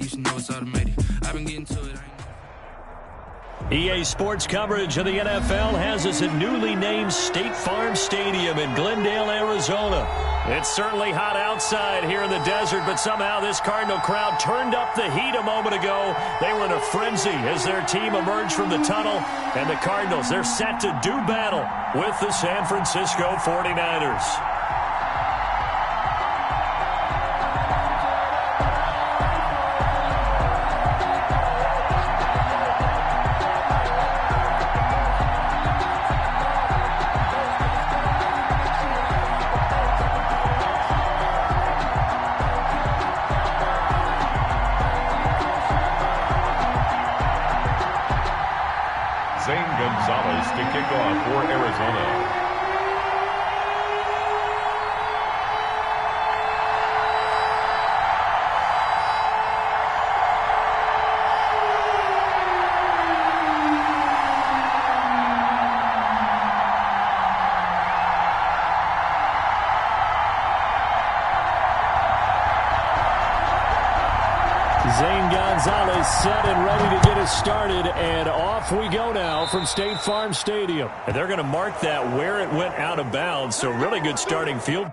should know it's automated. I've been getting to it. EA Sports coverage of the NFL has us at newly named State Farm Stadium in Glendale, Arizona. It's certainly hot outside here in the desert, but somehow this Cardinal crowd turned up the heat a moment ago. They were in a frenzy as their team emerged from the tunnel, and the Cardinals, they're set to do battle with the San Francisco 49ers. To kick off for Arizona. Zane Gonzalez set and ready to get us started, and off we go now from State Farm Stadium. And they're going to mark that where it went out of bounds, so really good starting field.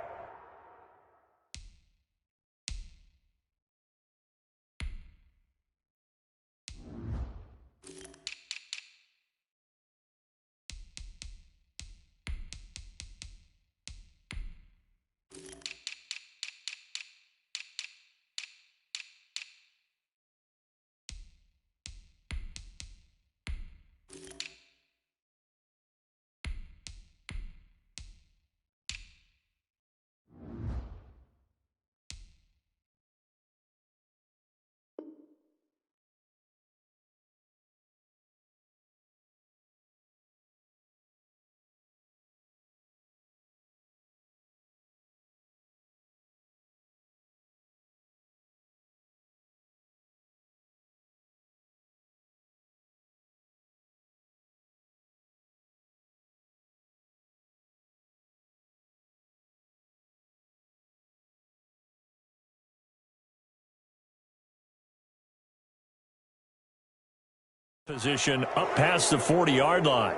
Position up past the 40-yard line.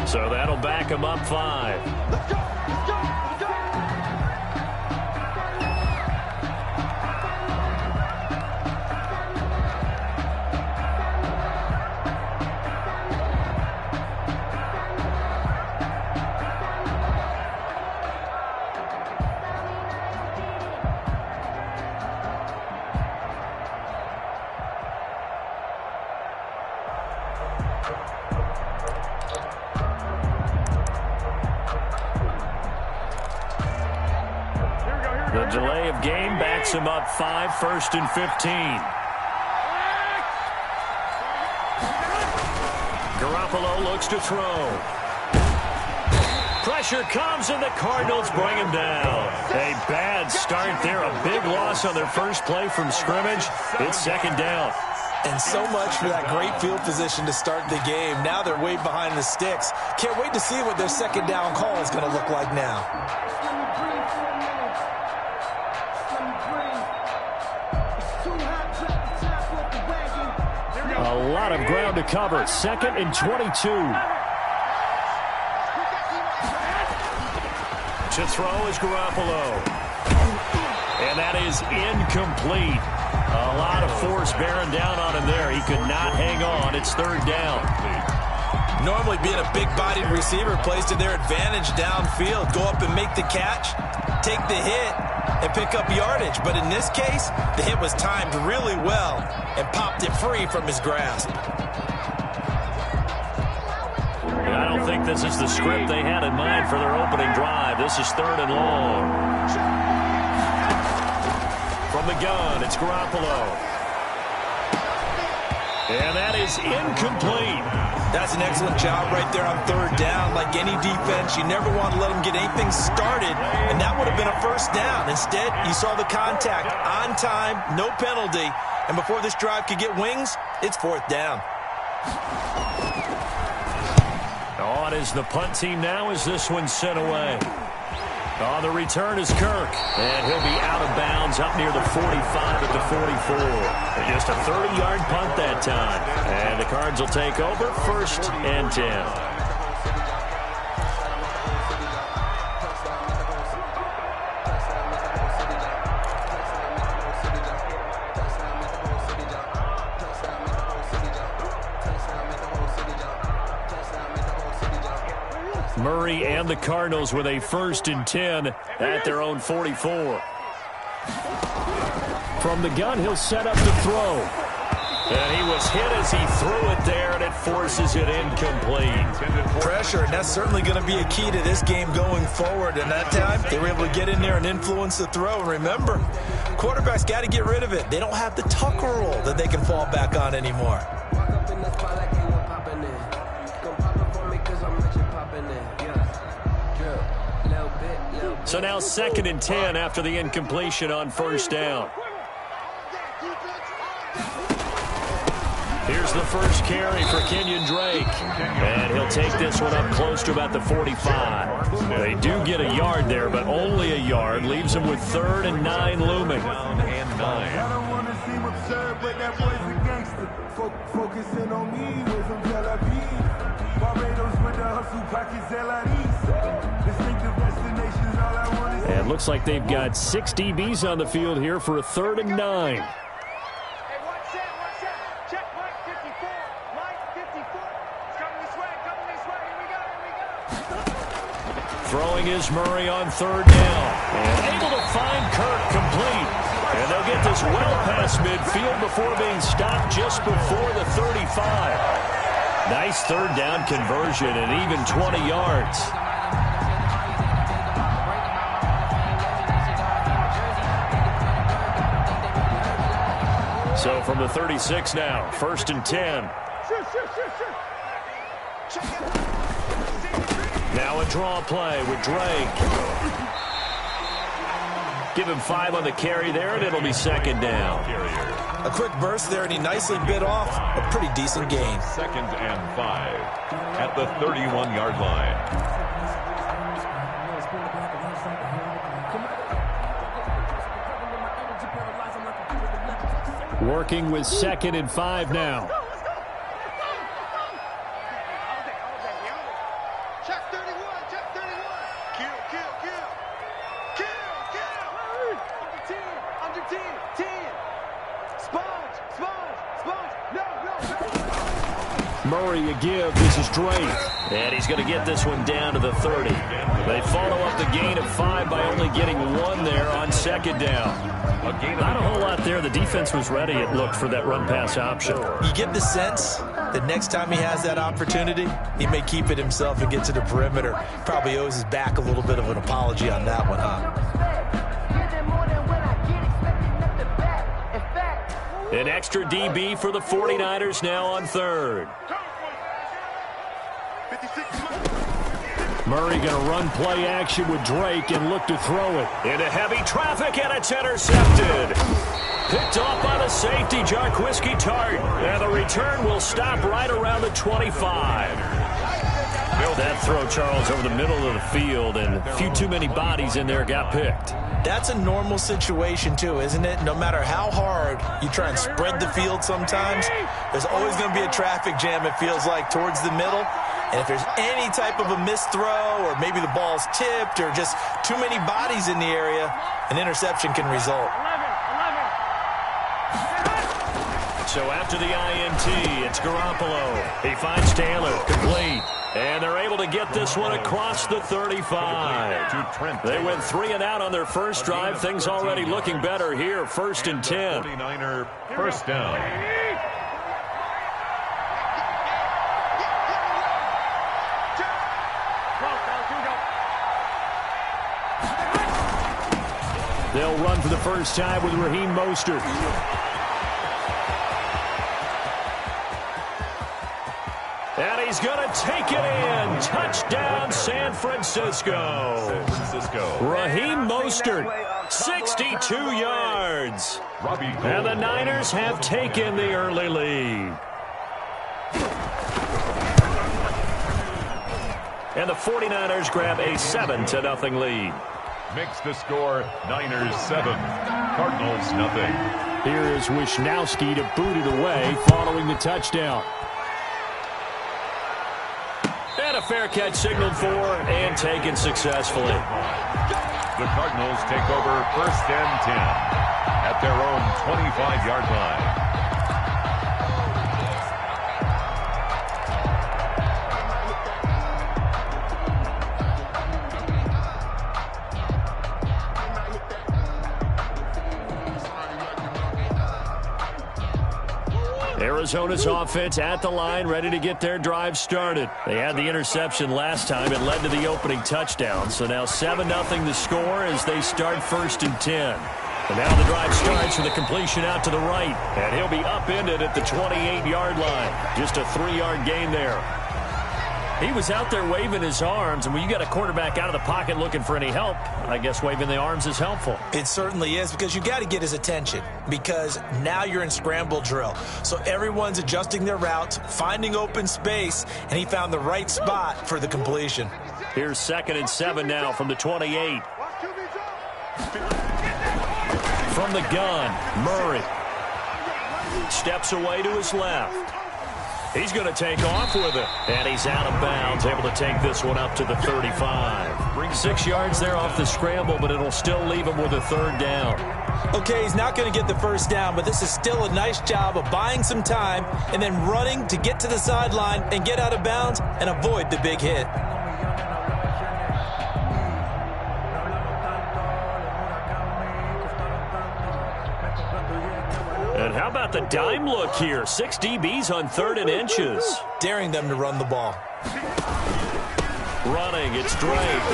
So that'll back him up 5. Let's go! Let's go! Let's go! The delay of game backs him up 5, 1st and 15. Garoppolo looks to throw. Pressure comes, and the Cardinals bring him down. A bad start there, a big loss on their first play from scrimmage. It's 2nd down. And so much for that great field position to start the game. Now they're way behind the sticks. Can't wait to see what their 2nd down call is going to look like now. A lot of ground to cover. 2nd and 22. To throw is Garoppolo. And that is incomplete. A lot of force bearing down on him there. He could not hang on. It's 3rd down. Normally being a big-bodied receiver plays to their advantage downfield. Go up and make the catch, take the hit, and pick up yardage. But in this case, the hit was timed really well and popped it free from his grasp. I don't think this is the script they had in mind for their opening drive. This is 3rd and long. From the gun, it's Garoppolo. And that is incomplete. That's an excellent job right there on 3rd down. Like any defense, you never want to let them get anything started, and that would have been a 1st down. Instead, you saw the contact on time, no penalty, and before this drive could get wings, it's 4th down. On is the punt team now as this one's sent away. On the return is Kirk, and he'll be out of bounds up near the 45 at the 44. Just a 30-yard punt that time. And the Cards will take over 1st and 10. Murray and the Cardinals with a 1st and 10 at their own 44. From the gun, he'll set up the throw. And he was hit as he threw it there, and it forces it incomplete. Pressure, and that's certainly going to be a key to this game going forward. And that time, they were able to get in there and influence the throw. And remember, quarterbacks got to get rid of it. They don't have the Tucker rule that they can fall back on anymore. So now 2nd and 10 after the incompletion on 1st down. Here's the first carry for Kenyon Drake. And he'll take this one up close to about the 45. They do get a yard there, but only a yard. Leaves them with 3rd and 9 looming. I don't want to seem absurd, but that boy's a gangster. Focusing on me with some Tel Aviv. Barbados with the hustle pockets, LREs. Distinctive destinations, all I want is... And looks like they've got 6 DBs on the field here for a 3rd and 9. Throwing is Murray on 3rd down. And able to find Kirk complete. And they'll get this well past midfield before being stopped just before the 35. Nice 3rd down conversion and even 20 yards. So from the 36 now, 1st and 10. Now a draw play with Drake. Give him 5 on the carry there, and it'll be 2nd down. A quick burst there, and he nicely bit off a pretty decent gain. 2nd and 5 at the 31-yard line. Working with 2nd and 5 now. Murray a give. This is Drake. And he's going to get this one down to the 30. They follow up the gain of 5 by only getting 1 there on 2nd down. Not a whole lot there. The defense was ready, it looked, for that run-pass option. You get the sense that next time he has that opportunity, he may keep it himself and get to the perimeter. Probably owes his back a little bit of an apology on that one, huh? An extra DB for the 49ers now on 3rd. Murray going to run play action with Drake and look to throw it. Into heavy traffic, and it's intercepted. Picked off by the safety, Jarquiski Tart. And the return will stop right around the 25. That throw, Charles, over the middle of the field, and a few too many bodies in there got picked. That's a normal situation, too, isn't it? No matter how hard you try and spread the field sometimes, there's always going to be a traffic jam, it feels like, towards the middle. And if there's any type of a missed throw, or maybe the ball's tipped, or just too many bodies in the area, an interception can result. So after the INT, it's Garoppolo. He finds Taylor, complete. And they're able to get this one across the 35. They went 3 and out on their first drive. Things already looking better here. 1st and 10. 49er first down. They'll run for the first time with Raheem Mostert. And he's going to take it in. Touchdown, San Francisco. Raheem Mostert, 62 yards. And the Niners have taken the early lead. And the 49ers grab a 7-0 lead. Makes the score Niners 7, Cardinals nothing. Here is Wisnowski to boot it away following the touchdown. And a fair catch signaled for and taken successfully. The Cardinals take over 1st and 10 at their own 25-yard line. Arizona's offense at the line, ready to get their drive started. They had the interception last time. It led to the opening touchdown. So now 7-0 the score as they start 1st and 10. And now the drive starts with a completion out to the right. And he'll be upended at the 28-yard line. Just a 3-yard gain there. He was out there waving his arms, and when you got a quarterback out of the pocket looking for any help, I guess waving the arms is helpful. It certainly is, because you got to get his attention, because now you're in scramble drill. So everyone's adjusting their routes, finding open space, and he found the right spot for the completion. Here's 2nd and 7 now from the 28. From the gun, Murray steps away to his left. He's going to take off with it. And he's out of bounds, able to take this one up to the 35. Bring 6 yards there off the scramble, but it'll still leave him with a 3rd down. Okay, he's not going to get the 1st down, but this is still a nice job of buying some time and then running to get to the sideline and get out of bounds and avoid the big hit. And how about the dime look here? 6 DBs on 3rd and inches. Daring them to run the ball. Running, it's Drake.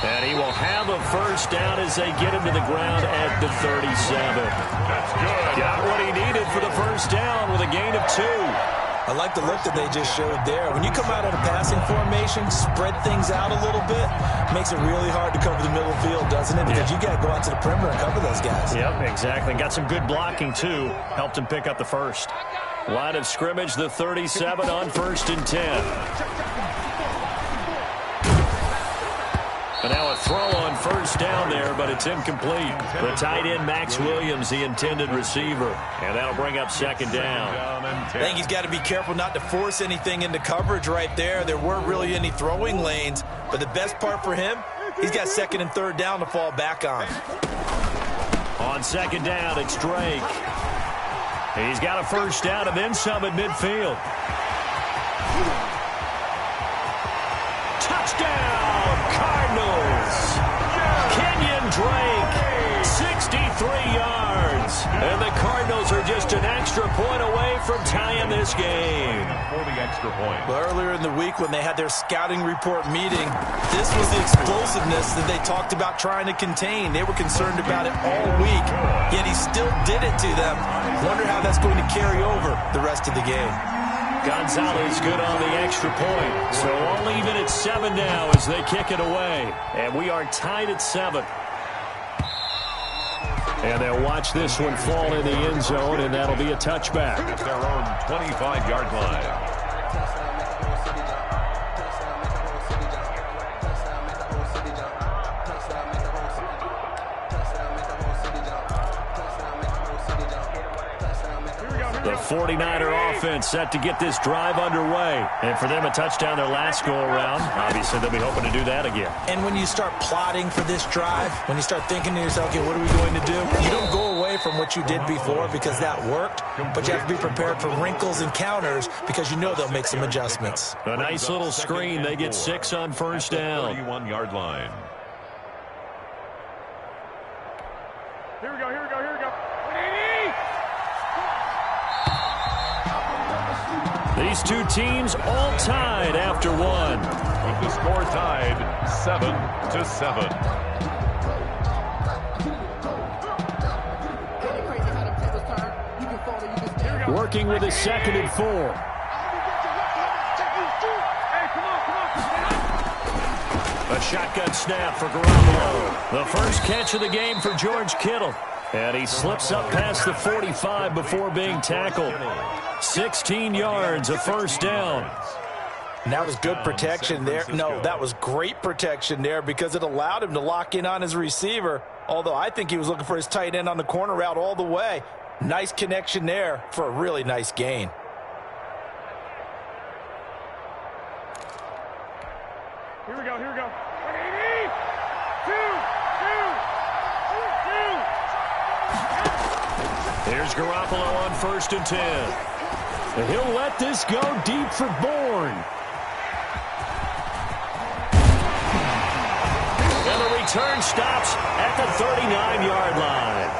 And he will have a 1st down as they get him to the ground at the 37. That's good. Got what he needed for the 1st down with a gain of 2. I like the look that they just showed there. When you come out of a passing formation, spread things out a little bit, makes it really hard to cover the middle field, doesn't it? Because you got to go out to the perimeter and cover those guys. Yep, exactly. Got some good blocking, too. Helped him pick up the 1st. Line of scrimmage, the 37 on 1st and 10. And now a throw on 1st down there, but it's incomplete. The tight end, Max Williams, the intended receiver. And that'll bring up 2nd down. I think he's got to be careful not to force anything into coverage right there. There weren't really any throwing lanes. But the best part for him, he's got 2nd and 3rd down to fall back on. On 2nd down, it's Drake. He's got a 1st down and then some at midfield. Touchdown, Cardinals. Kenyon Drake, 63 yards. And the Cardinals are just an extra point away from tying this game. For the extra point. Well, earlier in the week when they had their scouting report meeting, this was the explosiveness that they talked about trying to contain. They were concerned about it all week, yet he still did it to them. Wonder how that's going to carry over the rest of the game. Gonzalez good on the extra point. So all even at 7 now as they kick it away. And we are tied at 7. And they'll watch this one fall in the end zone, and that'll be a touchback. At their own 25-yard line. The 49er offense set to get this drive underway. And for them, a touchdown their last go-around. Obviously, they'll be hoping to do that again. And when you start plotting for this drive, when you start thinking to yourself, okay, what are we going to do? You don't go away away from what you did before because that worked, but you have to be prepared for wrinkles and counters because you know they'll make some adjustments. A nice little screen. They get 6 on first down. 31-yard line. Here we go. These two teams all tied after one. With the score tied 7-7. Working with a 2nd and 4. A shotgun snap for Garoppolo. The first catch of the game for George Kittle. And he slips up past the 45 before being tackled. 16 yards, a first down. And that was good protection there. No, that was great protection there because it allowed him to lock in on his receiver, although I think he was looking for his tight end on the corner route all the way. Nice connection there for a really nice gain. Here we go. 180. 2. Here's Garoppolo on 1st and 10. And he'll let this go deep for Bourne. And the return stops at the 39-yard line.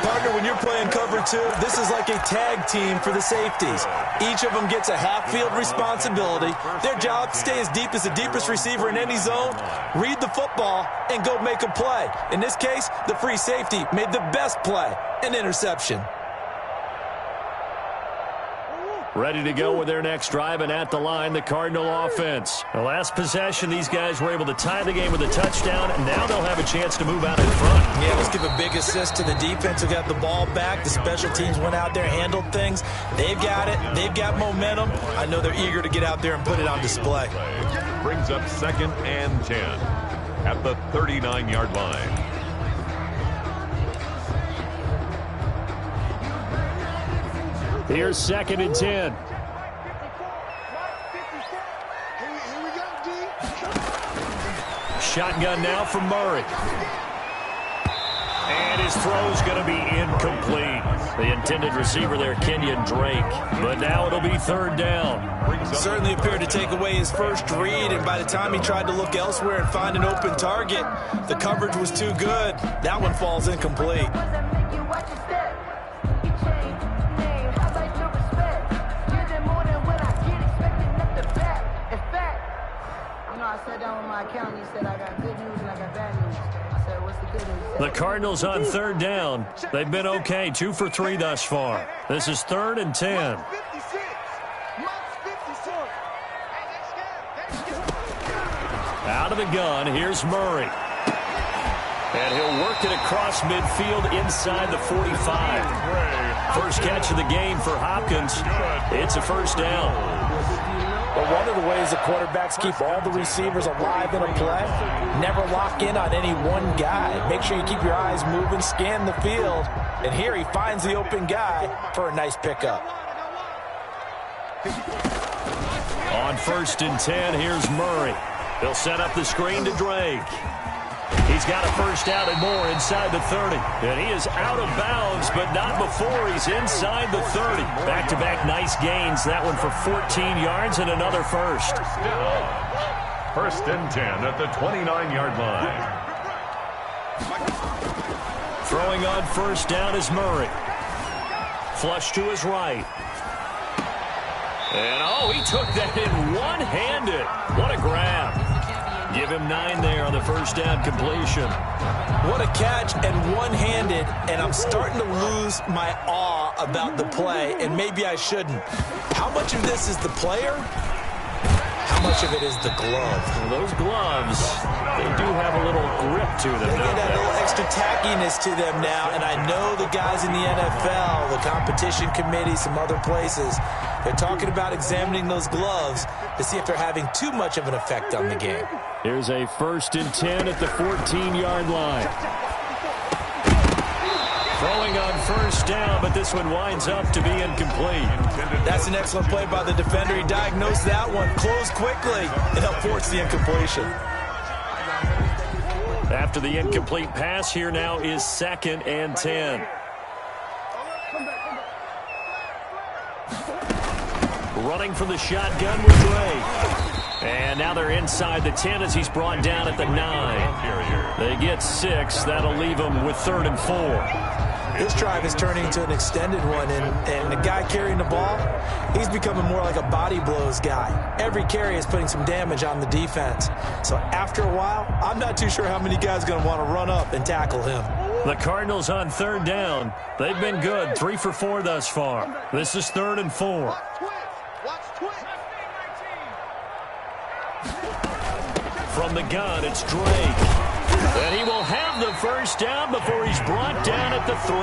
Partner, when you're playing cover 2, this is like a tag team for the safeties. Each of them gets a half-field responsibility. Their job, stay as deep as the deepest receiver in any zone, read the football, and go make a play. In this case, the free safety made the best play, an interception. Ready to go with their next drive, and at the line, the Cardinal offense. The last possession, these guys were able to tie the game with a touchdown, and now they'll have a chance to move out in front. Yeah, let's give a big assist to the defense who got the ball back. The special teams went out there, handled things. They've got it. They've got momentum. I know they're eager to get out there and put it on display. Brings up 2nd and 10 at the 39-yard line. Here's 2nd and 10. Shotgun now from Murray. And his throw's going to be incomplete. The intended receiver there, Kenyon Drake. But now it'll be 3rd down. Certainly appeared to take away his first read, and by the time he tried to look elsewhere and find an open target, the coverage was too good. That one falls incomplete. The Cardinals on 3rd down. They've been okay, 2 for 3 thus far. This is 3rd and 10. Out of the gun, here's Murray. And he'll work it across midfield inside the 45. First catch of the game for Hopkins. It's a first down. But one of the ways the quarterbacks keep all the receivers alive in a play, never lock in on any one guy. Make sure you keep your eyes moving, scan the field. And here he finds the open guy for a nice pickup. On 1st and 10, here's Murray. He'll set up the screen to Drake. He's got a first down and more inside the 30. And he is out of bounds, but not before he's inside the 30. Back-to-back nice gains. That one for 14 yards and another first. 1st and 10 at the 29-yard line. Throwing on 1st down is Murray. Flush to his right. And, oh, he took that in one-handed. What a grab. Give him 9 there on the first down completion. What a catch and one-handed, and I'm starting to lose my awe about the play, and maybe I shouldn't. How much of this is the player? How much of it is the glove? Well, those gloves, they do have a little grip to them. They get a little extra tackiness to them now, and I know the guys in the NFL, the competition committee, some other places, they're talking about examining those gloves to see if they're having too much of an effect on the game. Here's a 1st and 10 at the 14-yard line. Throwing on 1st down, but this one winds up to be incomplete. That's an excellent play by the defender. He diagnosed that one, closed quickly, and helped force the incompletion. After the incomplete pass, here now is 2nd and 10. Running from the shotgun with Drake. And now they're inside the 10 as he's brought down at the 9. They get 6. That'll leave them with 3rd and 4. This drive is turning into an extended one, and the guy carrying the ball, he's becoming more like a body blows guy. Every carry is putting some damage on the defense. So after a while, I'm not too sure how many guys are going to want to run up and tackle him. The Cardinals on 3rd down. They've been good, 3 for 4 thus far. This is 3rd and 4. From the gun, it's Drake. And he will have the first down before he's brought down at the 3.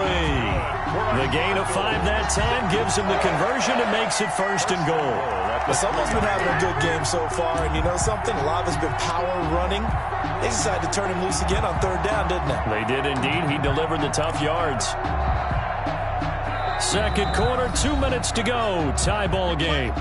The gain of 5 that time gives him the conversion and makes it 1st and goal. Well, someone's been having a good game so far, and you know something? A lot of it's been power running. They decided to turn him loose again on 3rd down, didn't they? They did indeed. He delivered the tough yards. Second quarter, 2 minutes to go. Tie ball game.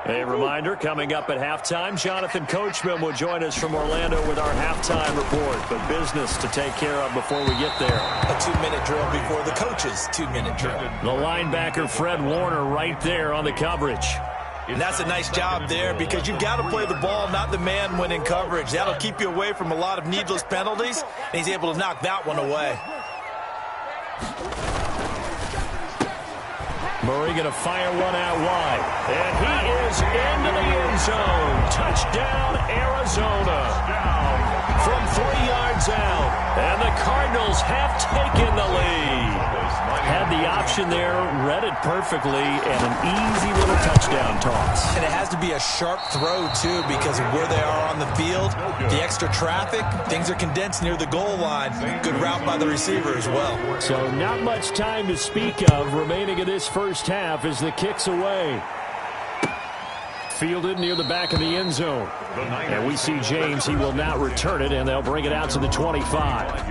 A reminder, coming up at halftime, Jonathan Coachman will join us from Orlando with our halftime report. But business to take care of before we get there. A 2-minute drill before the coach's 2-minute drill. The linebacker, Fred Warner, right there on the coverage. And that's a nice job there because you've got to play the ball, not the man when in coverage. That'll keep you away from a lot of needless penalties, and he's able to knock that one away. Murray going to fire one out wide. And he is into the end zone. Touchdown, Arizona. From 3 yards out. And the Cardinals have taken the lead. Had the option there, read it perfectly, and an easy little touchdown toss. And it has to be a sharp throw, too, because of where they are on the field. The extra traffic, things are condensed near the goal line. Good route by the receiver as well. So not much time to speak of remaining in this first half as the kick's away. Fielded near the back of the end zone. And we see James, he will not return it, and they'll bring it out to the 25.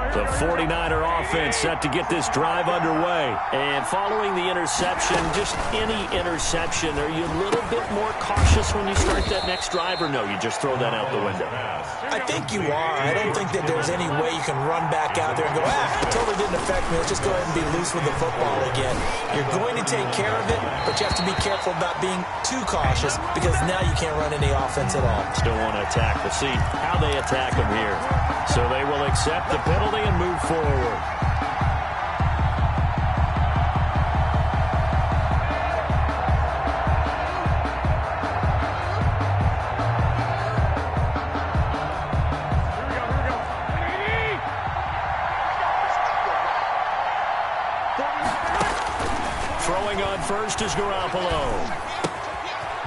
The 49er offense set to get this drive underway. And following the interception, just any interception, are you a little bit more cautious when you start that next drive, or no, you just throw that out the window? I think you are. I don't think that there's any way you can run back out there and go, it totally didn't affect me. Let's just go ahead and be loose with the football again. You're going to take care of it, but you have to be careful about being too cautious because now you can't run any offense at all. Still want to attack. We'll see how they attack them here. So they will accept the penalty and move forward. Throwing on first is Garoppolo.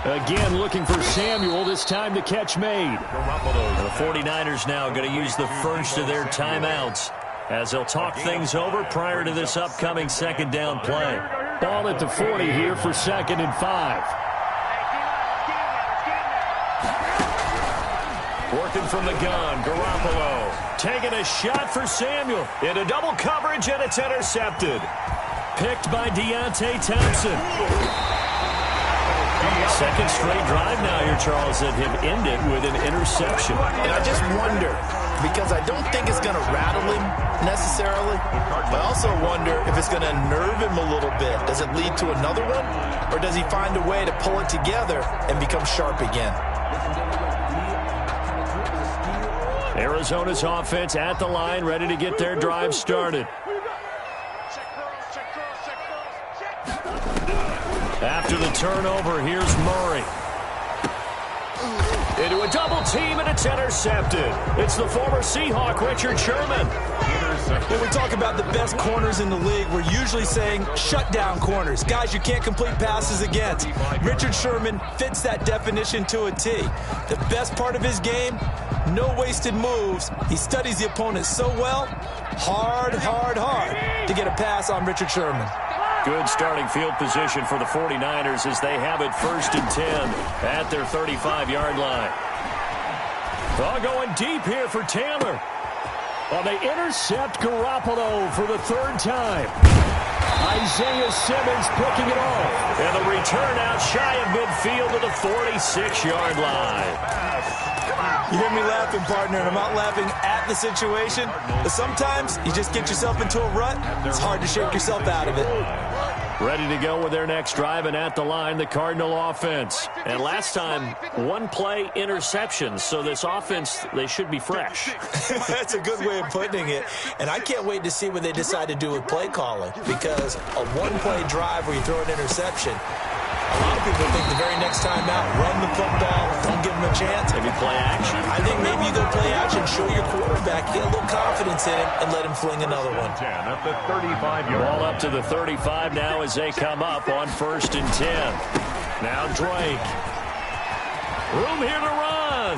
Again, looking for Samuel, this time the catch made. The 49ers now going to use the first of their timeouts as they'll talk things over prior to this upcoming second down play. Ball at the 40 here for 2nd and 5. Working from the gun, Garoppolo taking a shot for Samuel. Into double coverage, and it's intercepted. Picked by Deontay Thompson. Second straight drive now here, Charles, that have ended with an interception. And I just wonder, because I don't think it's going to rattle him necessarily, but I also wonder if it's going to nerve him a little bit. Does it lead to another one, or does he find a way to pull it together and become sharp again? Arizona's offense at the line, ready to get their drive started. After the turnover, here's Murray. Into a double team, and it's intercepted. It's the former Seahawk, Richard Sherman. When we talk about the best corners in the league, we're usually saying shutdown corners, guys you can't complete passes against. Richard Sherman fits that definition to a T. The best part of his game, no wasted moves. He studies the opponent so well. Hard to get a pass on Richard Sherman. Good starting field position for the 49ers as they have it 1st and 10 at their 35-yard line. All going deep here for Taylor. Well, they intercept Garoppolo for the 3rd time. Isaiah Simmons picking it off. And the return out shy of midfield to the 46-yard line. You hear me laughing, partner, and I'm not laughing at the situation. But sometimes you just get yourself into a rut. It's hard to shake yourself out of it. Ready to go with their next drive, and at the line, the Cardinal offense. And last time, 1-play interceptions, so this offense, they should be fresh. That's a good way of putting it. And I can't wait to see what they decide to do with play calling, because a 1-play drive where you throw an interception, a lot of people think the very next time out, run the football, don't give him a chance. Maybe play action. I think maybe you go play action, show your quarterback, get a little confidence in him, and let him fling another one. 10 at the 35-yard Ball up to the 35 now as they come up on 1st and 10. Now Drake. Room here to run.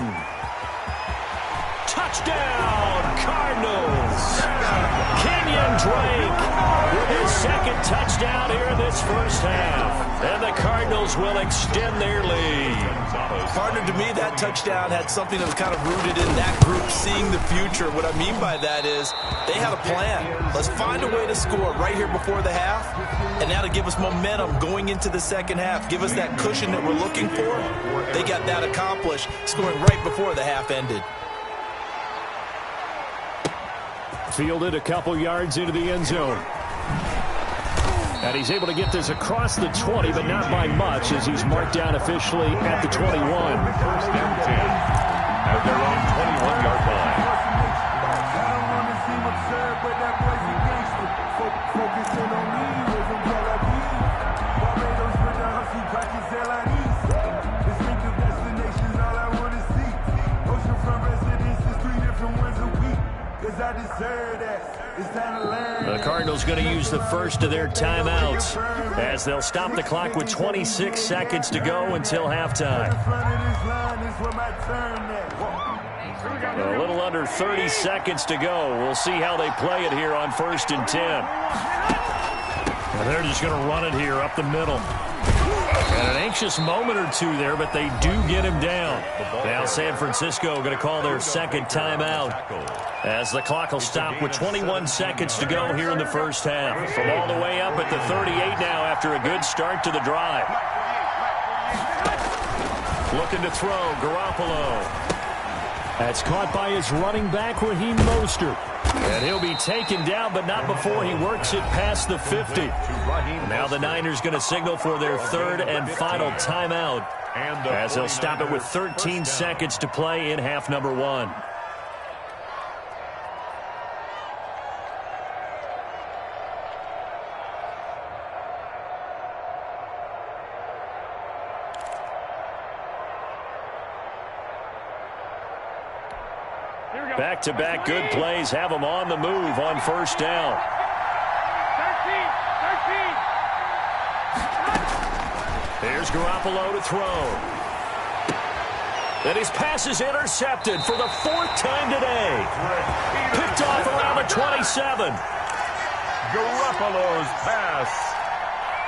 Touchdown, Cardinals. Kenyon Drake with his 2nd touchdown here in this first half. And the Cardinals will extend their lead. Partner, to me, that touchdown had something that was kind of rooted in that group seeing the future. What I mean by that is they had a plan. Let's find a way to score right here before the half, and that'll give us momentum going into the second half, give us that cushion that we're looking for. They got that accomplished, scoring right before the half ended. Fielded a couple yards into the end zone. And he's able to get this across the 20, but not by much, as he's marked down officially at the 21. 1st and 10 at their own 21-yard line. I don't want to seem absurd, but that boy's a gangster. Focusing on me, rhythm Tel Aviv. Barbados with the hustle, practice LIDs. Distinctive destinations, all I want to see. Oceanfront residences, 3 different ones a week. Cause I deserve that. It's time to learn. The Cardinals going to use the first of their timeouts as they'll stop the clock with 26 seconds to go until halftime. A little under 30 seconds to go. We'll see how they play it here on 1st and 10. And they're just going to run it here up the middle. And an anxious moment or two there, but they do get him down. Now San Francisco going to call their 2nd timeout as the clock will stop with 21 seconds to go here in the first half. From all the way up at the 38 now after a good start to the drive. Looking to throw, Garoppolo. That's caught by his running back, Raheem Mostert. And he'll be taken down, but not before he works it past the 50. Now the Niners going to signal for their 3rd and final timeout as they'll stop it with 13 seconds to play in half number 1. Back-to-back good plays have them on the move on 1st down. 13. Here's Garoppolo to throw. And his pass is intercepted for the 4th time today. Picked off around the 27. Garoppolo's pass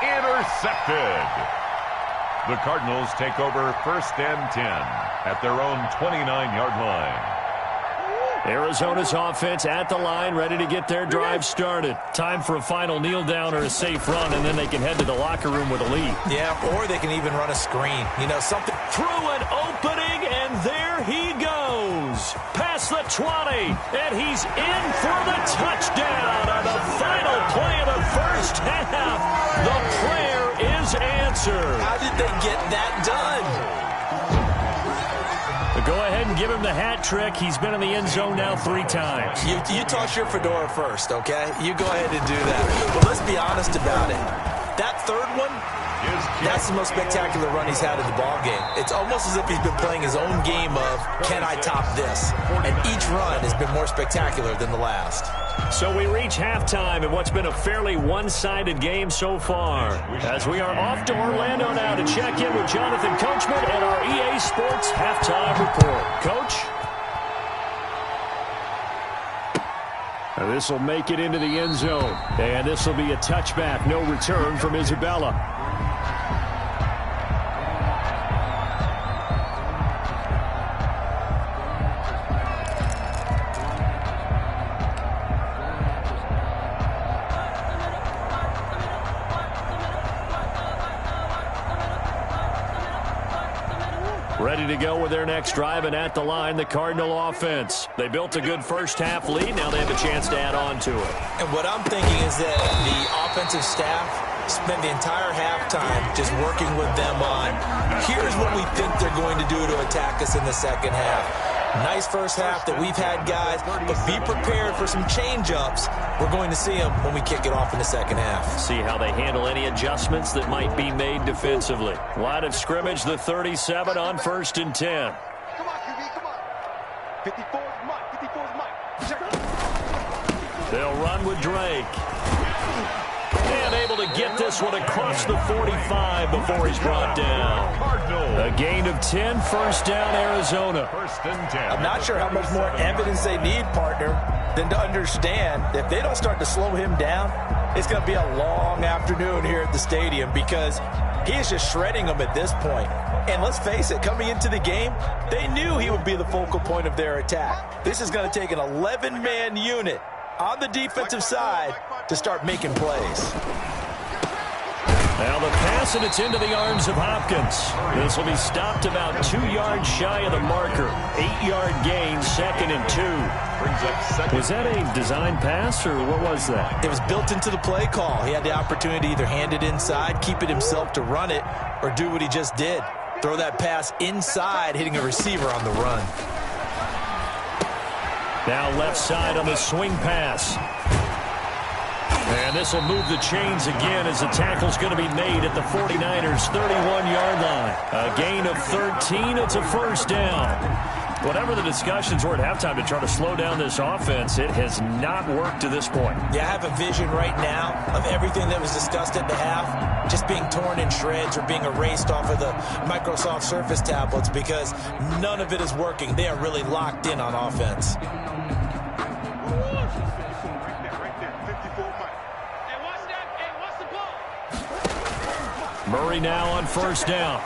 intercepted. The Cardinals take over 1st and 10 at their own 29-yard line. Arizona's offense at the line, ready to get their drive started. Time for a final kneel down or a safe run, and then they can head to the locker room with a lead. Yeah, or they can even run a screen. You know, something. Through an opening, and there he goes. Past the 20, and he's in for the touchdown on the final play of the first half. The prayer is answered. How did they get that done? Go ahead and give him the hat trick. He's been in the end zone now 3 times. You toss your fedora first, okay? You go ahead and do that. But let's be honest about it. That 3rd one, that's the most spectacular run he's had in the ballgame. It's almost as if he's been playing his own game of, can I top this? And each run has been more spectacular than the last. So we reach halftime in what's been a fairly one-sided game so far. As we are off to Orlando now to check in with Jonathan Coachman and our EA Sports Halftime Report. Coach? This will make it into the end zone. And this will be a touchback. No return from Isabella. Ready to go with their next drive, and at the line, the Cardinal offense. They built a good first-half lead. Now they have a chance to add on to it. And what I'm thinking is that the offensive staff spent the entire halftime just working with them on, here's what we think they're going to do to attack us in the second half. Nice first half that we've had, guys, but be prepared for some change-ups. We're going to see them when we kick it off in the second half. See how they handle any adjustments that might be made defensively. Line of scrimmage, the 37 on 1st and 10. Come on, QB, come on. 54's Mike, 54's Mike. Check. They'll run with Drake. And able to get this one across the 45 before he's brought down. A gain of 10, first down, Arizona. I'm not sure how much more evidence they need, partner, than to understand that if they don't start to slow him down, it's going to be a long afternoon here at the stadium because he is just shredding them at this point. And let's face it, coming into the game, they knew he would be the focal point of their attack. This is going to take an 11-man unit on the defensive side to start making plays. Now the pass, and it's into the arms of Hopkins. This will be stopped about 2 yards shy of the marker. 8-yard gain, 2nd and 2. Was that a design pass, or what was that? It was built into the play call. He had the opportunity to either hand it inside, keep it himself to run it, or do what he just did. Throw that pass inside, hitting a receiver on the run. Now left side on the swing pass. And this will move the chains again as the tackle's going to be made at the 49ers' 31-yard line. A gain of 13. It's a first down. Whatever the discussions were at halftime to try to slow down this offense, it has not worked to this point. Yeah, I have a vision right now of everything that was discussed at the half just being torn in shreds or being erased off of the Microsoft Surface tablets because none of it is working. They are really locked in on offense. Murray now on first down.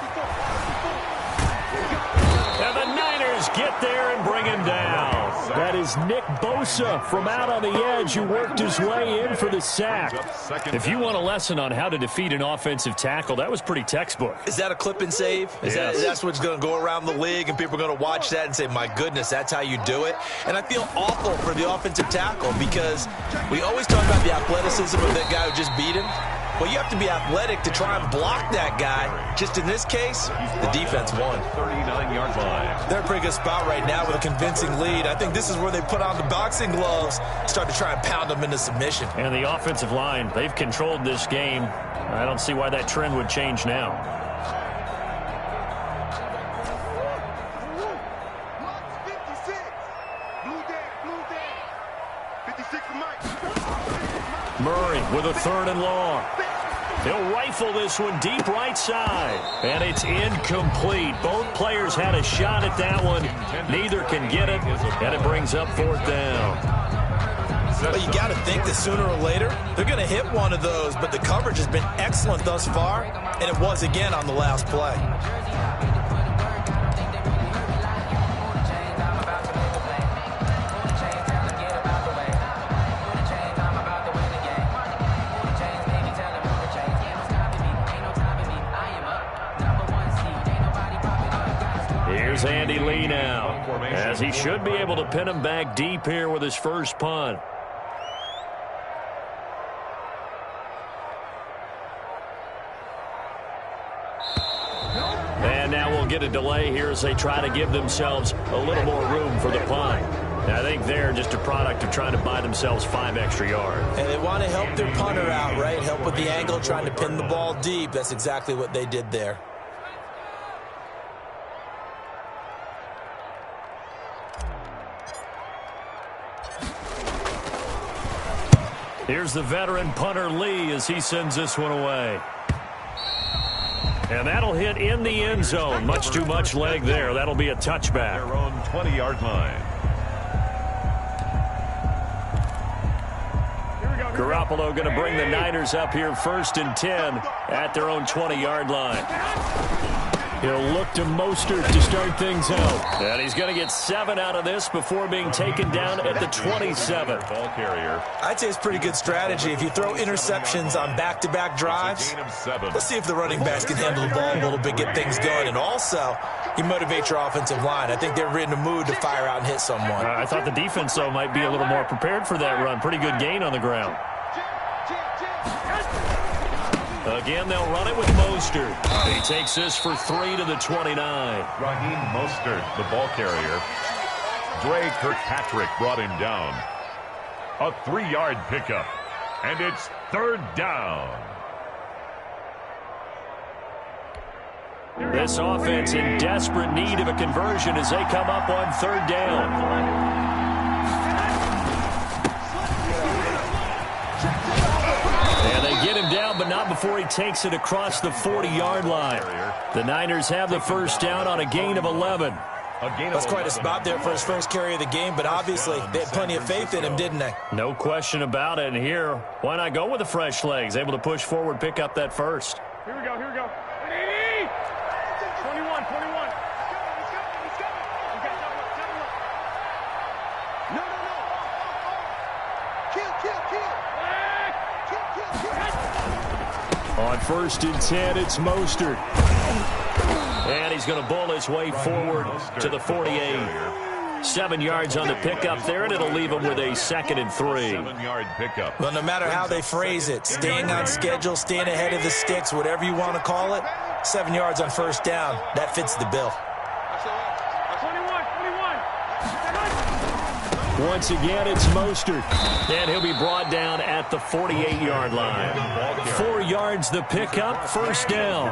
And the Niners get there and bring him down. That is Nick Bosa from out on the edge who worked his way in for the sack. If you want a lesson on how to defeat an offensive tackle, that was pretty textbook. Is that a clip and save? That's what's going to go around the league, and people are going to watch that and say, my goodness, that's how you do it? And I feel awful for the offensive tackle because we always talk about the athleticism of that guy who just beat him. Well, you have to be athletic to try and block that guy. Just in this case, the defense won. 39-yard line. They're in a pretty good spot right now with a convincing lead. I think this is where they put on the boxing gloves, start to try and pound them into submission. And the offensive line, they've controlled this game. I don't see why that trend would change now. Murray with a 3rd and long. He'll rifle this one deep right side. And it's incomplete. Both players had a shot at that one. Neither can get it. And it brings up 4th down. Well, you got to think that sooner or later, they're going to hit one of those. But the coverage has been excellent thus far. And it was again on the last play. Here's Andy Lee now, as he should be able to pin him back deep here with his first punt. And now we'll get a delay here as they try to give themselves a little more room for the punt. I think they're just a product of trying to buy themselves 5 extra yards. And they want to help their punter out, right? Help with the angle, trying to pin the ball deep. That's exactly what they did there. Here's the veteran punter Lee as he sends this one away. And that'll hit in the end zone. Much too much leg there. That'll be a touchback. Their own 20-yard line. Garoppolo going to bring the Niners up here 1st and 10 at their own 20-yard line. He'll look to Mostert to start things out. And he's going to get 7 out of this before being taken down at the 27. Ball carrier. I'd say it's pretty good strategy. If you throw interceptions on back-to-back drives, let's see if the running backs can handle the ball a little bit, get things going. And also, you motivate your offensive line. I think they're in the mood to fire out and hit someone. I thought the defense, though, might be a little more prepared for that run. Pretty good gain on the ground. Again, they'll run it with Mostert. He takes this for 3 to the 29. Raheem Mostert, the ball carrier. Dre Kirkpatrick brought him down. A 3-yard pickup. And it's 3rd down. This offense in desperate need of a conversion as they come up on 3rd down. And they get him down, but not before he takes it across the 40-yard line. The Niners have the 1st down on a gain of 11. That's quite a spot there for his first carry of the game, but obviously they had plenty of faith in him, didn't they? No question about it. And here, why not go with the fresh legs? Able to push forward, pick up that 1st. Here we go, here we go. 21. No. Kill. On 1st and 10, it's Mostert. And he's going to bull his way forward to the 48. 7 yards on the pickup there, and it'll leave him with a 2nd and 3. 7-yard pickup. Well, no matter how they phrase it, staying on schedule, staying ahead of the sticks, whatever you want to call it, 7 yards on 1st down, that fits the bill. 21. Once again, it's Mostert. And he'll be brought down at the 48-yard line. 4 yards the pickup, 1st down.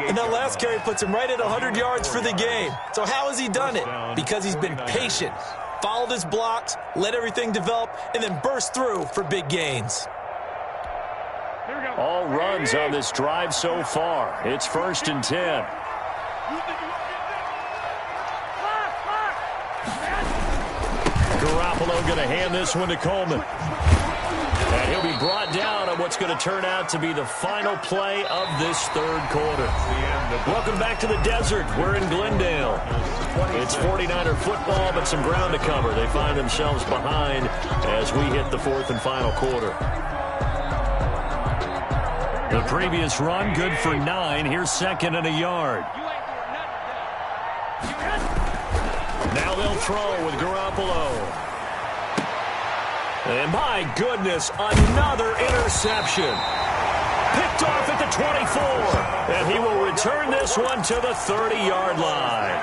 And that last carry puts him right at 100 yards for the game. So how has he done it? Because he's been patient, followed his blocks, let everything develop, and then burst through for big gains. All runs on this drive so far. It's 1st and 10. Garoppolo going to hand this one to Coleman. And he'll be brought down on what's going to turn out to be the final play of this 3rd quarter. Welcome back to the desert. We're in Glendale. It's 49er football, but some ground to cover. They find themselves behind as we hit the 4th and final quarter. The previous run, good for 9. Here's 2nd and a yard. Now they'll throw with Garoppolo. And my goodness, another interception. Picked off at the 24. And he will return this one to the 30-yard line.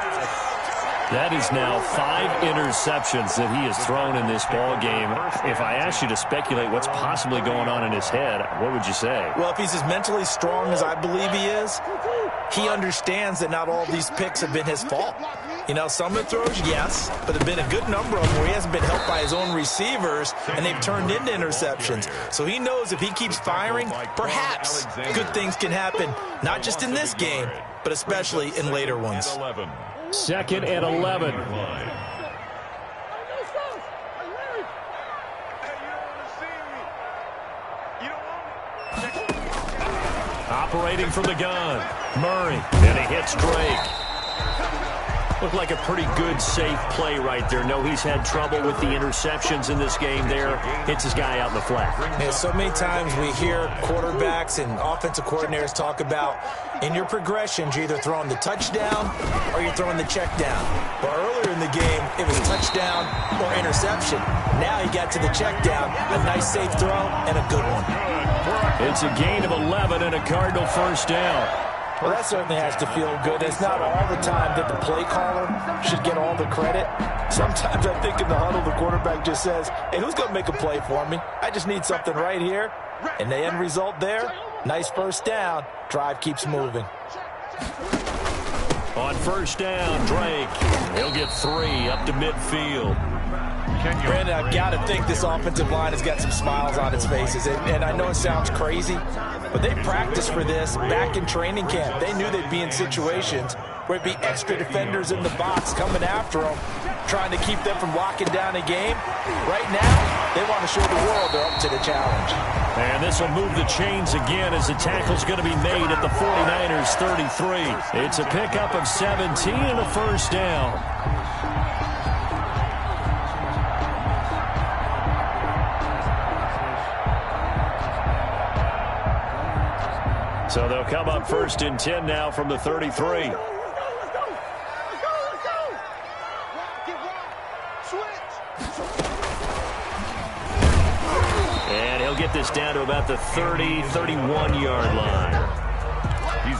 That is now 5 interceptions that he has thrown in this ball game. If I asked you to speculate what's possibly going on in his head, what would you say? Well, if he's as mentally strong as I believe he is, he understands that not all these picks have been his fault. You know, some of the throws, yes, but there have been a good number of them where he hasn't been helped by his own receivers, and they've turned into interceptions. So he knows if he keeps firing, perhaps good things can happen, not just in this game, but especially in later ones. 2nd and 11. Operating from the gun, Murray, and he hits Drake. Looked like a pretty good, safe play right there. No, he's had trouble with the interceptions in this game there. Hits his guy out in the flat. Yeah, so many times we hear quarterbacks and offensive coordinators talk about in your progressions, you're either throwing the touchdown or you're throwing the check down. But earlier in the game, it was touchdown or interception. Now he got to the check down, a nice safe throw and a good one. It's a gain of 11 and a Cardinal 1st down. Well, that certainly has to feel good. It's not all the time that the play caller should get all the credit. Sometimes I think in the huddle, the quarterback just says, hey, who's going to make a play for me? I just need something right here. And the end result there, nice 1st down. Drive keeps moving. On 1st down, Drake. He'll get 3 up to midfield. Brandon, I've got to think this offensive line has got some smiles on its faces. And I know it sounds crazy, but they practiced for this back in training camp. They knew they'd be in situations where it'd be extra defenders in the box coming after them, trying to keep them from locking down a game. Right now, They want to show the world they're up to the challenge. And this will move the chains again as the tackle's going to be made at the 49ers 33. It's a pickup of 17 and a first down. So they'll come up 1st and 10 now from the 33. And he'll get this down to about the 30, 31-yard line.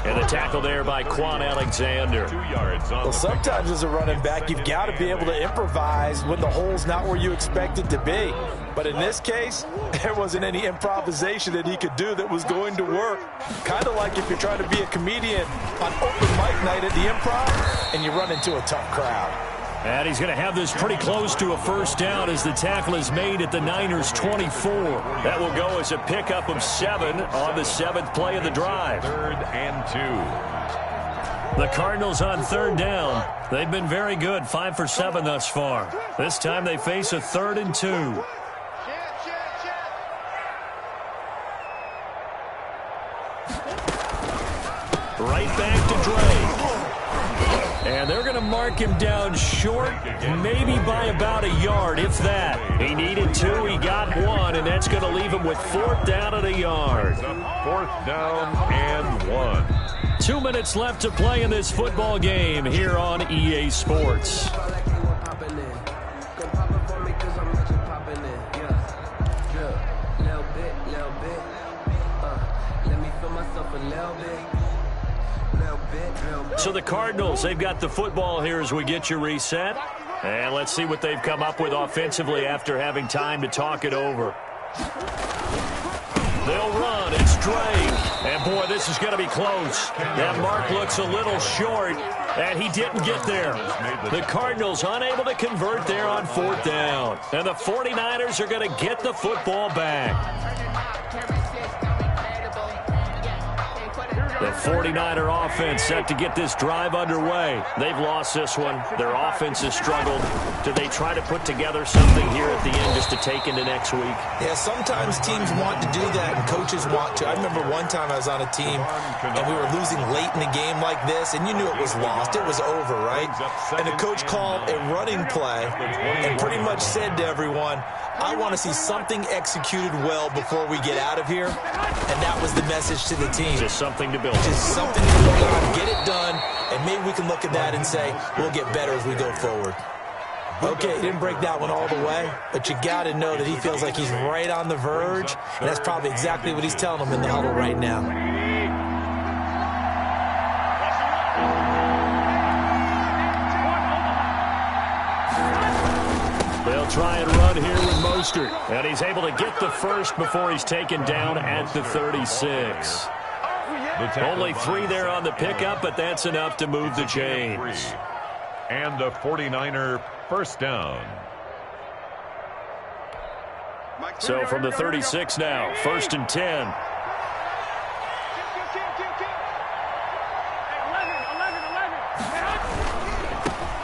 And the tackle there by Quan Alexander. 2 yards on well, sometimes as a running back, you've got to be able to improvise when the hole's not where you expect it to be. But in this case, there wasn't any improvisation that he could do that was going to work. Kind of like if you're trying to be a comedian on open mic night at the Improv and you run into a tough crowd. And he's going to have this pretty close to a first down as the tackle is made at the Niners 24. That will go as a pickup of 7 on the 7th play of the drive. 3rd and 2. The Cardinals on 3rd down. They've been very good, 5 for 7 thus far. This time they face a 3rd and 2. Right back to Dre. And they're going to mark him down short, maybe by about a yard, if that. He needed 2, he got 1, and that's going to leave him with 4th down and a yard. 4th down and 1. 2 minutes left to play in this football game here on EA Sports. So the Cardinals, they've got the football here as we get you reset. And let's see what they've come up with offensively after having time to talk it over. They'll run. It's Drake. And, boy, this is going to be close. That mark looks a little short, and he didn't get there. The Cardinals unable to convert there on 4th down. And the 49ers are going to get the football back. The 49er offense set to get this drive underway. They've lost this one. Their offense has struggled. Do they try to put together something here at the end just to take into next week? Yeah, sometimes teams want to do that and coaches want to. I remember one time I was on a team and we were losing late in a game like this, and you knew it was lost. It was over, right? And the coach called a running play and pretty much said to everyone, I want to see something executed well before we get out of here. And that was the message to the team. Just something to build. Just something to build on, get it done, and maybe we can look at that and say, we'll get better as we go forward. Okay, he didn't break that one all the way, but you got to know that he feels like he's right on the verge, and that's probably exactly what he's telling them in the huddle right now. They'll try and run here with Mostert, and he's able to get the first before he's taken down at the 36. Only 3 there on the pickup, but that's enough to move the chains. And a 49er first down. So from the 36 now, 1st and 10.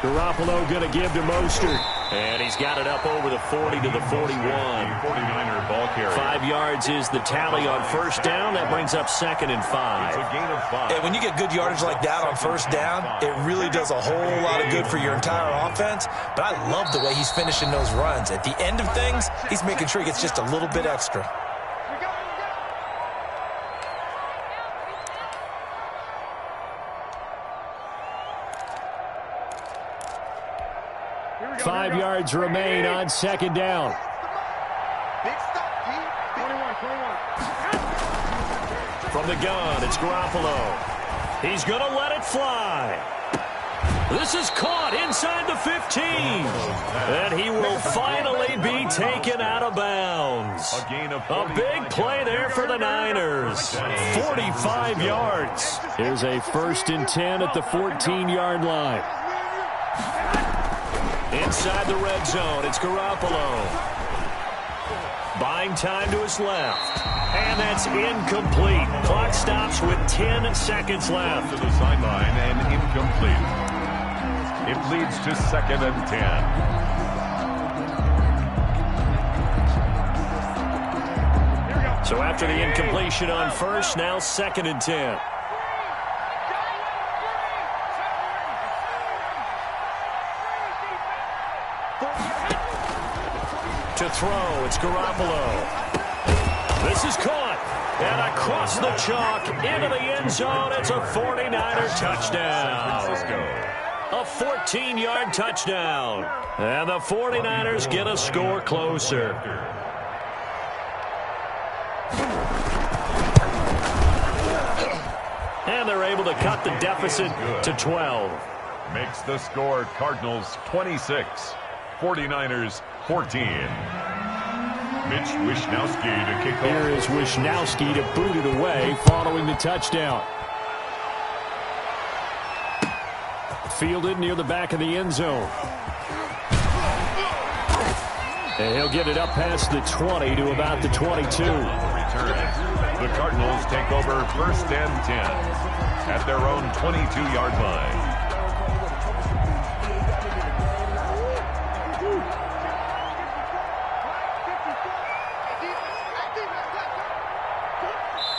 Garoppolo going to give to Mostert. And he's got it up over the 40 to the 41. 49er ball carrier. 5 yards is the tally on first down. That brings up 2nd and 5. It's a gain of 5. And when you get good yardage like that on first down, it really does a whole lot of good for your entire offense. But I love the way he's finishing those runs. At the end of things, he's making sure he gets just a little bit extra. Five yards remain on 2nd down. From the gun, it's Garoppolo. He's going to let it fly. This is caught inside the 15. And he will finally be taken out of bounds. A big play there for the Niners. 45 yards. Here's a 1st and 10 at the 14-yard line. Inside the red zone, it's Garoppolo. Buying time to his left. And that's incomplete. Clock stops with 10 seconds left. To the sideline and incomplete. It leads to 2nd and 10. So after the incompletion on first, now 2nd and 10. To throw, it's Garoppolo. This is caught. And across the chalk into the end zone. It's a 49er touchdown. A 14-yard touchdown. And the 49ers get a score closer. And they're able to cut the deficit to 12. Makes the score Cardinals 26, 49ers 14. Mitch Wishnowsky to kick off. Here is Wishnowsky to boot it away following the touchdown. Fielded near the back of the end zone. And he'll get it up past the 20 to about the 22. Return. The Cardinals take over 1st and 10 at their own 22-yard line.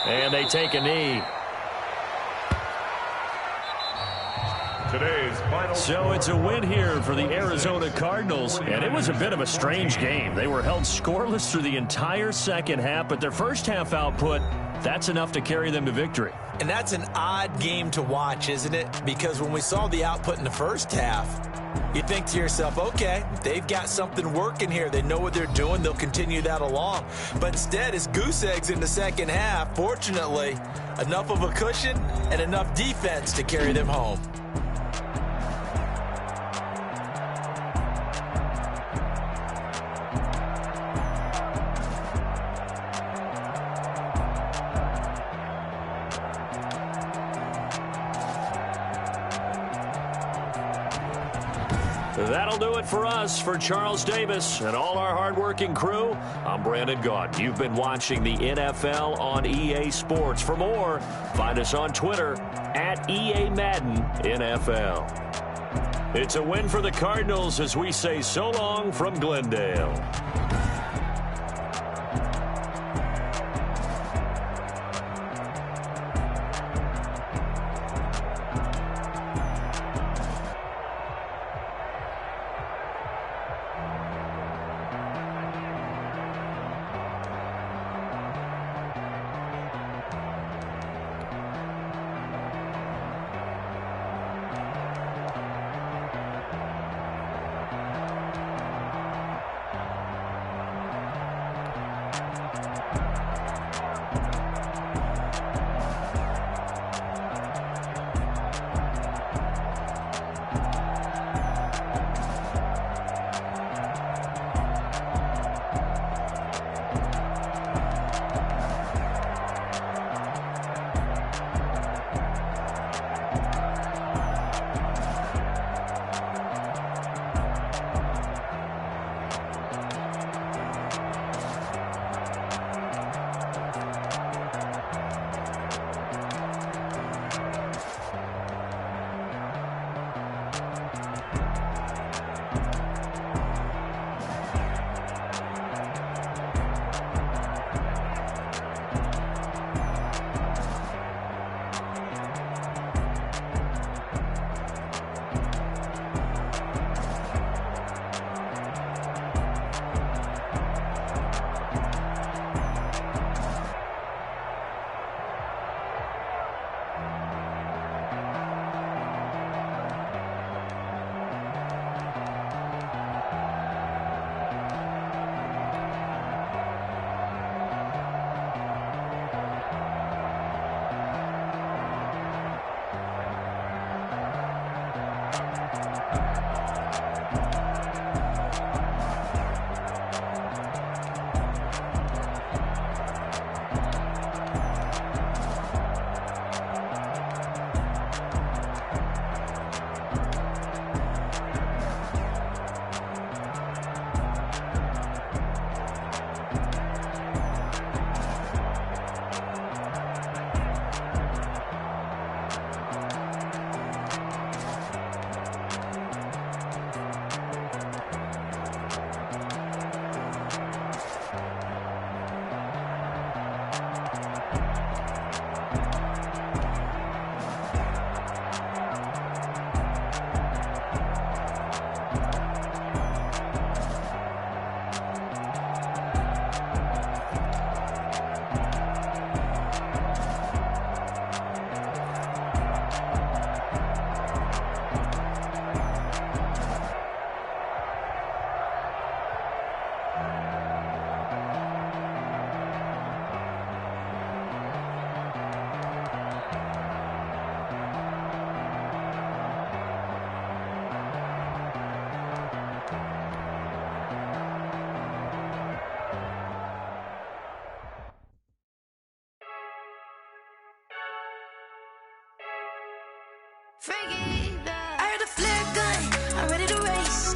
And they take a knee. Today's final. So it's a win here for the Arizona Cardinals, and it was a bit of a strange game. They were held scoreless through the entire second half, but their first half output, that's enough to carry them to victory. And that's an odd game to watch, isn't it? Because when we saw the output in the first half, you think to yourself, okay, they've got something working here. They know what they're doing. They'll continue that along. But instead, it's goose eggs in the second half. Fortunately, enough of a cushion and enough defense to carry them home. That'll do it for us. For Charles Davis and all our hardworking crew, I'm Brandon Gaudin. You've been watching the NFL on EA Sports. For more, find us on Twitter at EA Madden NFL. It's a win for the Cardinals as we say so long from Glendale. I heard a flare gun, I'm ready to race.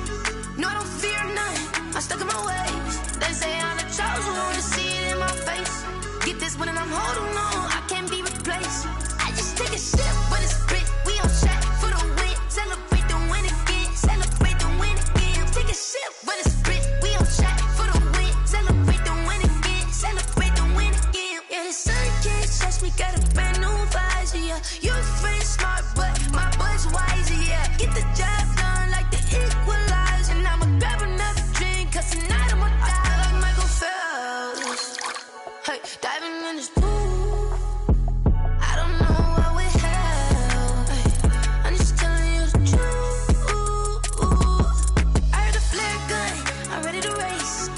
No, I don't fear none, I'm stuck in my ways. They say I'm the chosen one, see it in my face. Get this one and I'm holding on, I can't be replaced. I just take a sip, but it's spit. We on track for the win, celebrate the win again, celebrate the win again. Take a sip, but it's spit. We on track for the win, celebrate the win again, celebrate the win again. Yeah, the sun can't touch me, got a brand new visor, yeah. Your friend's smart, but my bud's wiser, yeah. Get the job done like the equalizer. And I'ma grab another drink, cause tonight I'ma die like Michael Phelps. Hey, diving in this pool, I don't know what we have. Hey, I'm just telling you the truth. I heard a flare gun, I'm ready to race.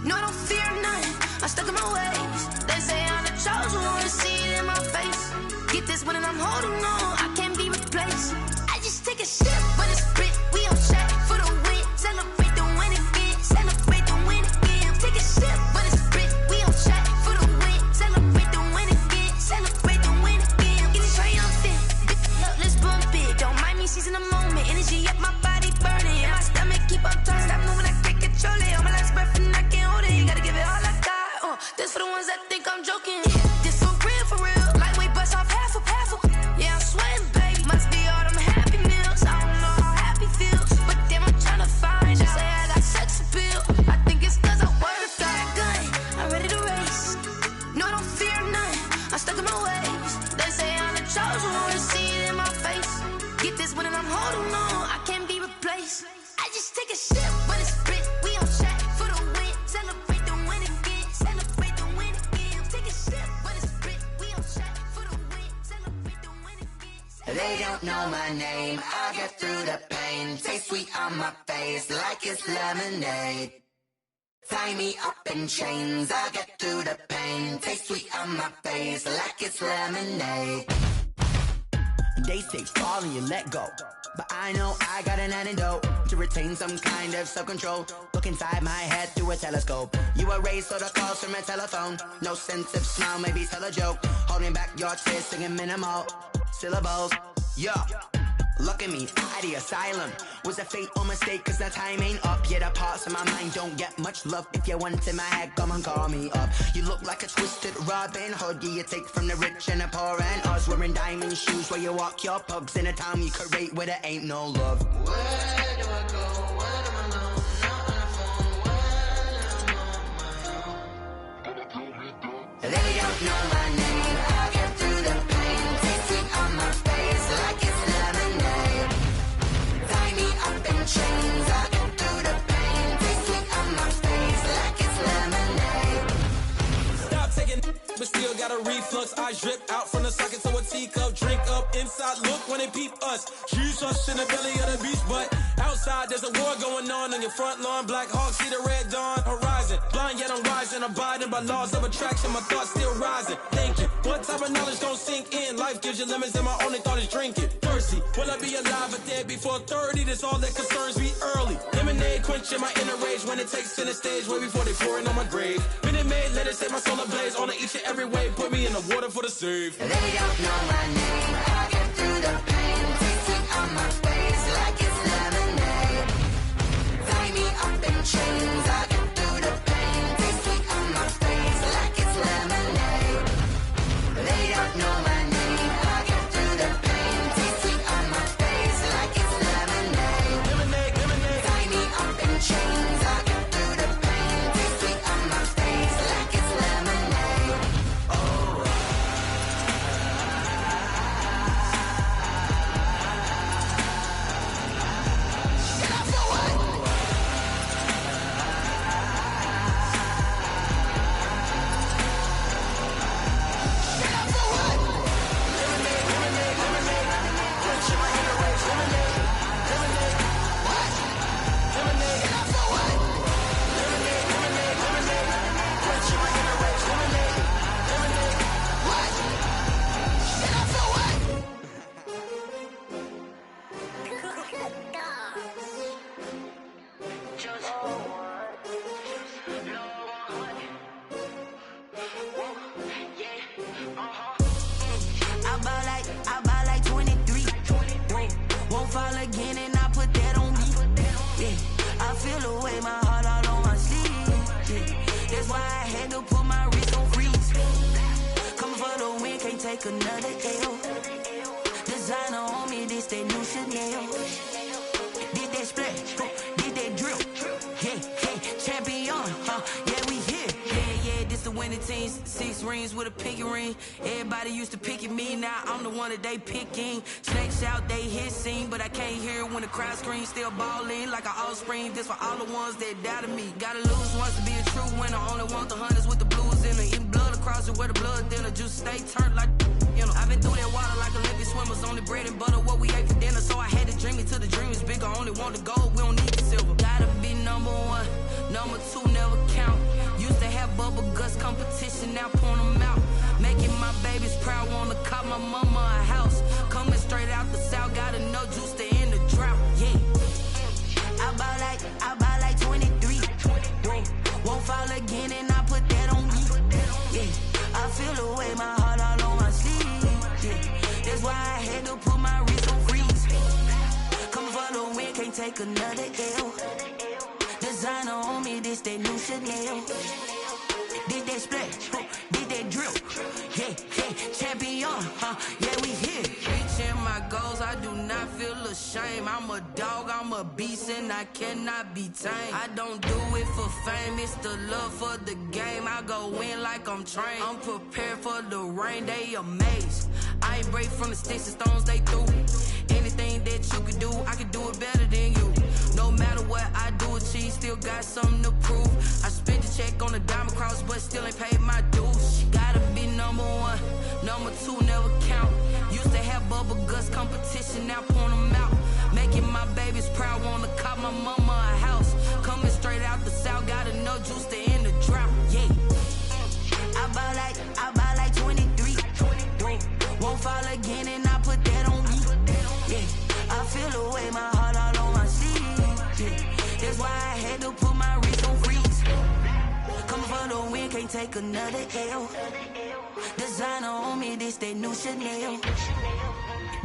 No, I don't fear none, I'm stuck in my ways. They say I'm the chosen one, see it in my face. Get this one and I'm holding on, I can't be replaced. I just take a sip, but it's spit. We on track for the win, celebrate the win again, celebrate the win again. Take a sip, but it's spit. We on track for the win, celebrate the win again, celebrate the win again. Get it triumphant, look, let's bump it. Don't mind me seizing the moment, energy up my body burning. And my stomach keep up turning, stop moving, I can't control it. On my last breath and I can't hold it. You gotta give it all I got. This for the ones that think I'm joking. This for real, for real. Lightweight bust off half a. Yeah, I'm sweating, babe. Must be all them happy meals. I don't know how happy feels, but damn, I'm tryna find out. Say I got sex appeal. I think it's cause I work that gun. I'm ready to race. No, I don't fear none. I'm stuck in my ways. They say I'm the chosen one, see it in my face. Get this one and I'm holding on, I can't be replaced. I just take a sip, but it's spit. We on track for the win, celebrate the win again, celebrate the win again. Take a sip, but it's spit. We on track for the win, celebrate the win again. They don't know my name, I get through the pain. Taste sweet on my face like it's lemonade. Tie me up in chains, I get through the pain. Taste sweet on my face like it's lemonade. They say fall and you let go, but I know I got an antidote to retain some kind of self-control. Look inside my head through a telescope. You erase all the calls from a telephone. No sense of smile, maybe tell a joke. Holding back your tears, singing minimal syllables. Yeah, look at me, out of the asylum. Was a fate or mistake, cause the time ain't up. Yeah, the parts of my mind don't get much love. If you want in my head, come and call me up. You look like a twisted Robin Hood. Yeah, you take from the rich and the poor and us. Wearing diamond shoes where you walk your pugs. In a town you create where there ain't no love. Where do I go? Where am I now? Not on the phone. When I'm on my own. They don't know my name. I get through the pain. Taste sweet on my face like it's lemonade. Tie me up in chains. I get through the pain. Taste sweet on my face like it's lemonade. Stop taking, but still got a reflux. Eyes drip out from the socket to a teacup. Drink up inside, look when they peep us. Jesus in the belly of the beast, but outside there's a war going on your front lawn. Black Hawk, see the red dawn horizon. Blind yet I'm rising, abiding by laws of attraction. My thoughts still rising. Thinking, what type of knowledge gon' sink in? Life gives you limits and my only thought is drinking. Thirsty, will I be alive or dead before 30? That's all that concerns me early. Lemonade quenching my inner rage when it takes center stage way before they pour it on my grave. Minute Maid, let it set my soul ablaze on each and every way. Put me in the water for the save. They don't know my name. I get through the pain. Taste sweet on my face like it's lemonade. Tie me up in chains. I get through the pain. Taste sweet on my face like it's lemonade. They don't know my name. I get through the pain. Taste sweet on my face like it's lemonade. Lemonade, lemonade. Tie me up in chains. I get through the pain. Taste sweet on my face like it's lemonade. Oh. take another L. Designer on me, this that new Chanel. Did that splash, did that drill. Yeah, champion, yeah, we here. Yeah, this the winning teams. 6 rings with a pinky ring. Everybody used to pick at me, now I'm the one that they picking. Snakes out, they hit scene, but I can't hear when the crowd screams. Still ballin' like an offspring. This for all the ones that doubted me. Gotta lose once to be a true winner. Only want the hunters with the blues in it. Eating blood across it where the blood thinner. Juice stay turned like, you know. I've been through that water like Olympic swimmers. Only bread and butter, what we ate for dinner. So I had to dream it till the dream is bigger. Only want the gold, we don't need the silver. Gotta be number 1, number 2 never count. Used to have bubble guts competition, now point them out. Making my babies proud, wanna cop my mama a house. Coming straight out the south, gotta know juice to end the drought. Yeah, I buy like 23. Whoa, won't fall again and I put that on me. Yeah, I feel the way, my heart all on my sleeve. Yeah, that's why I had to put my wrist on freeze. Coming for the win, can't take another L. Designer on me, this that new Chanel. Did that splash, did that drill. Yeah, champion, yeah, we here. Reaching my goals, I do not feel ashamed. I'm a dog, I'm a beast, and I cannot be tamed. I don't do it for fame, it's the love for the game. I go in like I'm trained. I'm prepared for the rain, they amazed. I ain't break from the sticks and stones they threw. Anything that you could do, I could do it better than you. No matter what I do, achieve, still got something to prove. I spent the check on the diamond cross, but still ain't paid my dues. Gotta be number 1, number 2 never count. Used to have bubble guts competition, now point them out. Making my babies proud, wanna cop my mama a house. Coming straight out the south, gotta know juice to end the drought. Yeah, I buy like 23. Won't fall again and I put that on me. Yeah, I feel the way, my heart all on my sleeve. Yeah, that's why I had to put my wrist on freeze. Coming for the win, can't take another L. Designer on me, this that new Chanel.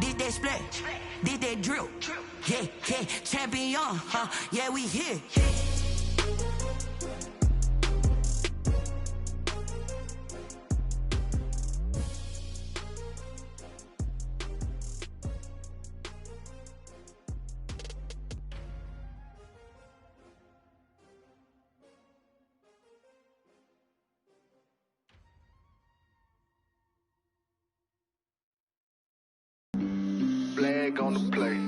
Did that splash, did that drill. Yeah, champion, yeah, we here. Flag on the play.